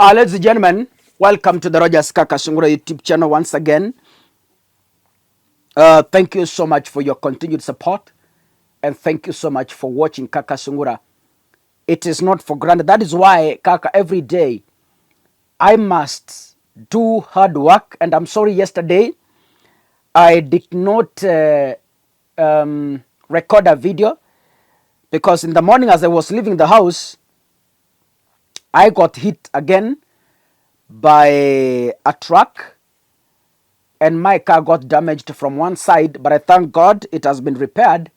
Ladies and gentlemen, welcome to the Kakasungura YouTube channel once again. Thank you so much for your continued support, and thank you so much for watching Kakasungura. It is not for granted. That is why, Kaka, every day I must do hard work. And I'm sorry, yesterday I did not record a video because in the morning as I was leaving the house, I got hit again by a truck and my car got damaged from one side, but I thank God it has been repaired.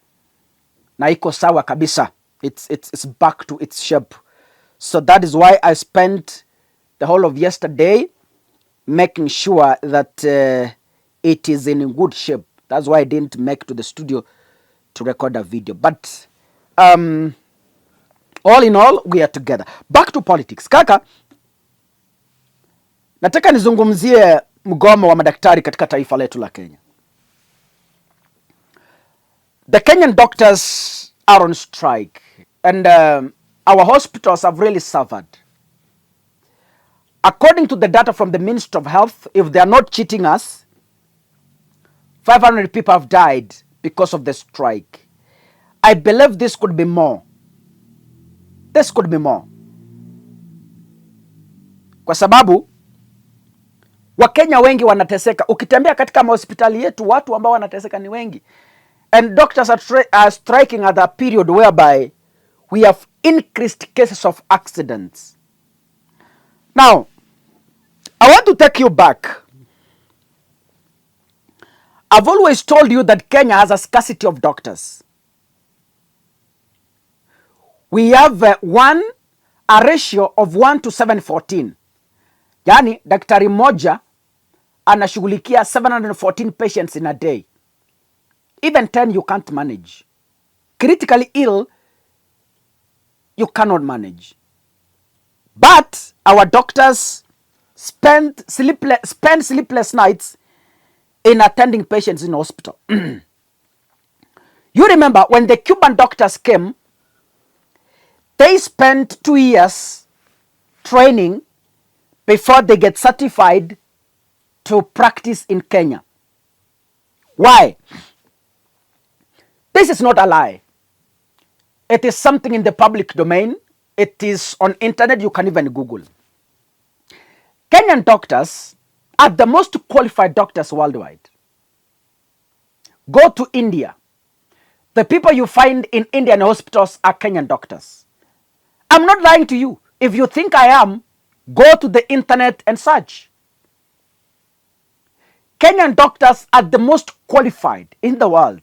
Na iko sawa kabisa. It's back to its shape. So that is why I spent the whole of yesterday making sure that it is in good shape. That's why I didn't make to the studio to record a video. But all in all, we are together. Back to politics. Kaka, nataka nizungumzie mgomo wa madaktari katika taifa letu la Kenya. The Kenyan doctors are on strike and our hospitals have really suffered. According to the data from the Ministry of Health, if they are not cheating us, 500 people have died because of the strike. I believe this could be more. This could be more. Kwa sababu Wakenya wengi wanateseka. Ukitembea katika hospitali yetu, watu ambao wanateseka ni wengi. And doctors are striking at a period whereby we have increased cases of accidents. Now, I want to take you back. I've always told you that Kenya has a scarcity of doctors. We have a ratio of 1 to 714. Yani, daktari moja anashughulikia 714 patients in a day. Even 10 you can't manage. Critically ill, you cannot manage. But our doctors spend sleepless nights in attending patients in hospital. You remember when the Cuban doctors came, they spent 2 years training before they get certified to practice in Kenya. Why? This is not a lie. It is something in the public domain. It is on internet. You can even Google. Kenyan doctors are the most qualified doctors worldwide. Go to India. The people you find in Indian hospitals are Kenyan doctors. I'm not lying to you. If you think I am, go to the internet and search. Kenyan doctors are the most qualified in the world.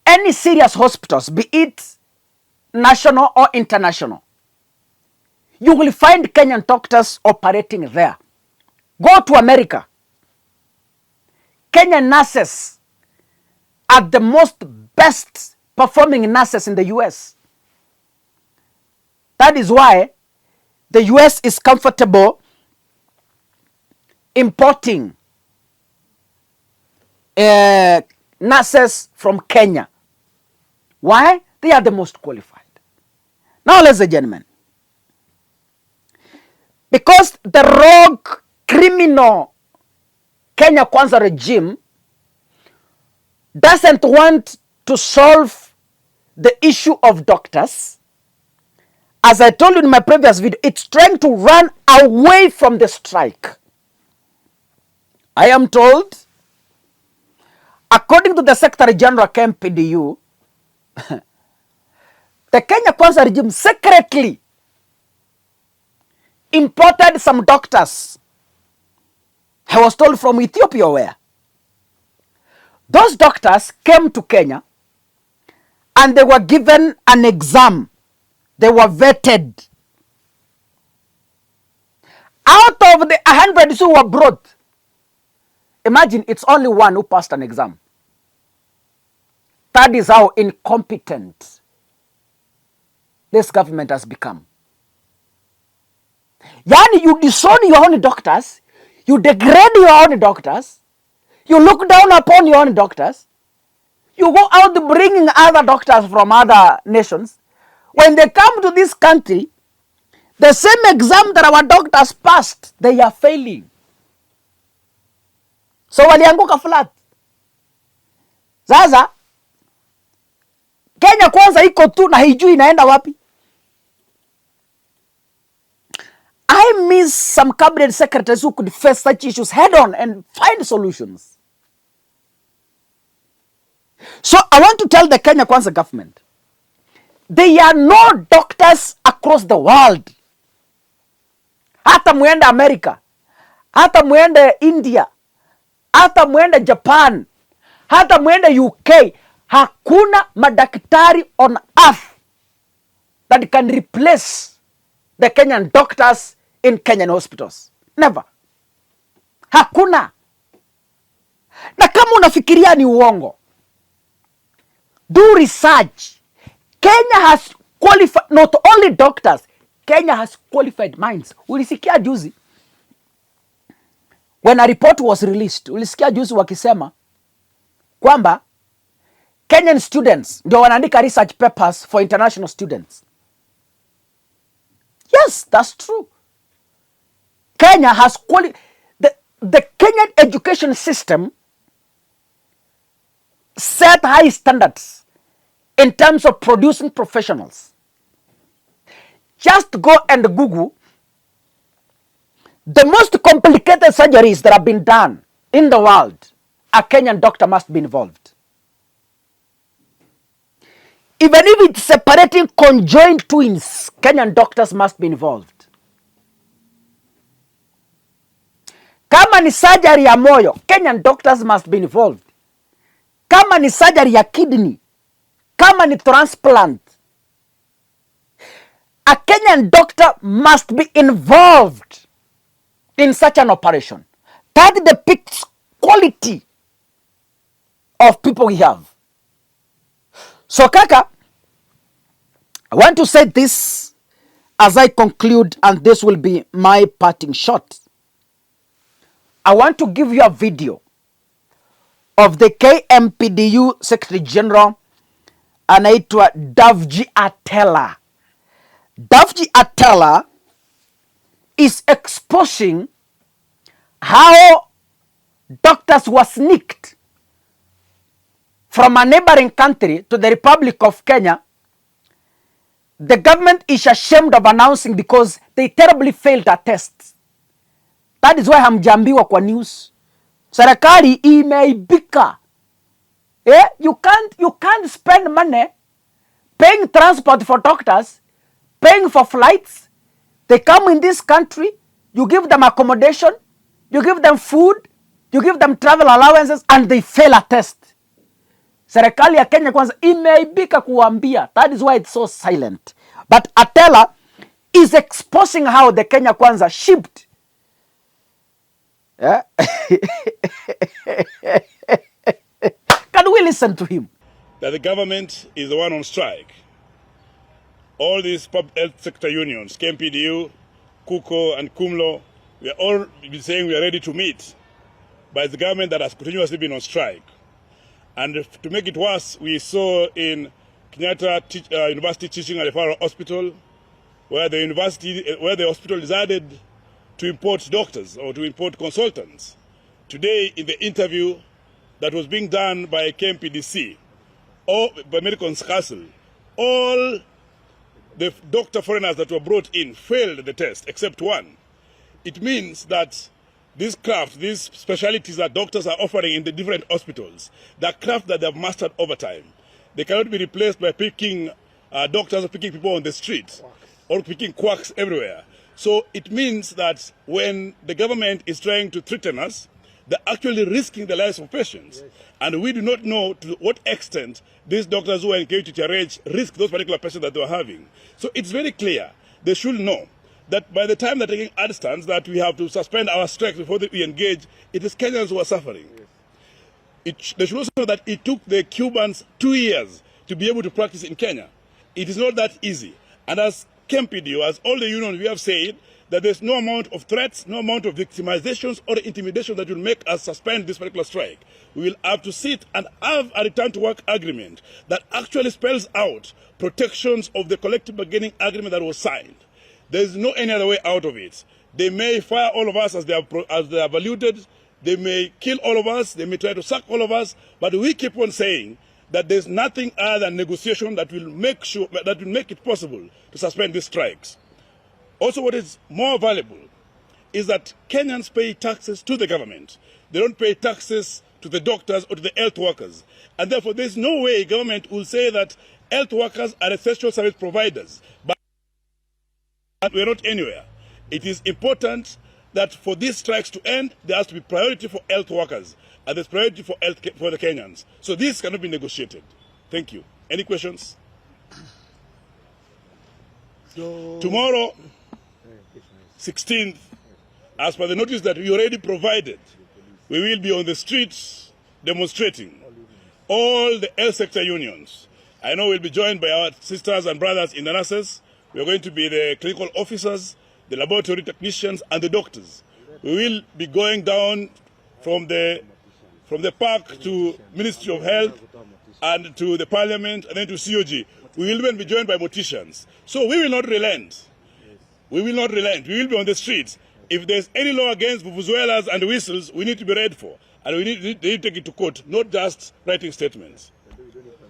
Any serious hospitals, be it national or international, you will find Kenyan doctors operating there. Go to America. Kenyan nurses are the most best performing nurses in the US. That is why the US is comfortable importing nurses from Kenya. Why? They are the most qualified. Now, ladies and gentlemen, because the rogue criminal Kenya Kwanza regime doesn't want to solve the issue of doctors, as I told you in my previous video, it's trying to run away from the strike. I am told, according to the Secretary General KMPDU, the Kenya Kwanza regime secretly imported some doctors. I was told from Ethiopia where. Those doctors came to Kenya and they were given an exam. They were vetted. Out of the 100 who were brought, imagine it's only one who passed an exam. That is how incompetent this government has become. Yani, you disown your own doctors, you degrade your own doctors, you look down upon your own doctors, you go out bringing other doctors from other nations. When they come to this country, The same exam that our doctors passed, they are failing. So walianguka flat. Sasa Kenya kwanza iko tu na hijui inaenda wapi. I miss some cabinet secretaries who could face such issues head on and find solutions. So I want to tell the Kenya Kwanza government, there are no doctors across the world. Hata muende America, hata muende India, hata muende Japan, hata muende UK, hakuna madaktari on earth that can replace the Kenyan doctors in Kenyan hospitals. Never. Hakuna. Na kama unafikiria ni uongo, do research. Kenya has qualified, not only doctors, Kenya has qualified minds. Ulisikia juzi when a report was released, ulisikia juzi wakisema kwamba Kenyan students ndio wanaandika research papers for international students. Yes, that's true. Kenya has the Kenyan education system set high standards in terms of producing professionals. Just go and Google the most complicated surgeries that have been done in the world. A Kenyan doctor must be involved. Even if it's separating conjoined twins, Kenyan doctors must be involved. Kama ni surgery ya moyo, Kenyan doctors must be involved. Kama ni surgery ya kidney, kama ni transplant, a Kenyan doctor must be involved in such an operation. That depicts quality of people we have. So Kaka, I want to say this as I conclude, and this will be my parting shot. I want to give you a video of the KMPDU Secretary General anaitwa Davji Atela. Davji Atela is exposing how doctors were sneaked from a neighboring country to the Republic of Kenya. The government is ashamed of announcing because they terribly failed at tests. That is why hamjambiwa kwa news. Serikali imeibika. You can't spend money paying transport for doctors, paying for flights. They come in this country, you give them accommodation, you give them food, you give them travel allowances, and they fail a test. Serikali ya Kenya Kwanza imeibika kuambia. That is why it's so silent. But Atela is exposing how the Kenya Kwanza shipped. Yeah? Can we listen to him? That the government is the one on strike. All these public health sector unions, KMPDU, KUKO, and KUMLO, we are all saying we are ready to meet. But it's the government that has continuously been on strike. And to make it worse, we saw in Kenyatta University Teaching and Referral Hospital, where the hospital decided to import doctors or to import consultants. Today, in the interview that was being done by KMPDC or by Medical Council, all the doctor foreigners that were brought in failed the test, except one. It means that these crafts, these specialties that doctors are offering in the different hospitals, the craft that they have mastered over time, they cannot be replaced by picking doctors or picking people on the street or picking quacks everywhere. So it means that when the government is trying to threaten us, they're actually risking the lives of patients. Yes. And we do not know to what extent these doctors who are engaged to TRH risk those particular patients that they are having. So it's very clear. They should know that by the time they're taking ad stands that we have to suspend our strikes before we engage, it is Kenyans who are suffering. Yes. They should also know that it took the Cubans 2 years to be able to practice in Kenya. It is not that easy. And as KMPDU, as all the unions, we have said that there's no amount of threats, no amount of victimizations or intimidation that will make us suspend this particular strike. We will have to sit and have a return to work agreement that actually spells out protections of the collective bargaining agreement that was signed. There's no any other way out of it. They may fire all of us as they have alluded. They may kill all of us. They may try to sack all of us. But we keep on saying that there's nothing other than negotiation that will make it possible to suspend these strikes. Also, what is more valuable is that Kenyans pay taxes to the government. They don't pay taxes to the doctors or to the health workers. And therefore, there's no way government will say that health workers are essential service providers. But we're not anywhere. It is important that for these strikes to end, there has to be priority for health workers, and there's priority for the Kenyans. So this cannot be negotiated. Thank you. Any questions? Tomorrow, 16th, as per the notice that we already provided, we will be on the streets demonstrating. All the health sector unions. I know we'll be joined by our sisters and brothers in the nurses. We're going to be the clinical officers, the laboratory technicians, and the doctors. We will be going down from the park to Ministry of Health and to the Parliament and then to COG. We will even be joined by morticians. So we will not relent. We will not relent. We will be on the streets. If there's any law against vuvuzelas and whistles, we need to be ready for. And they need to take it to court, not just writing statements.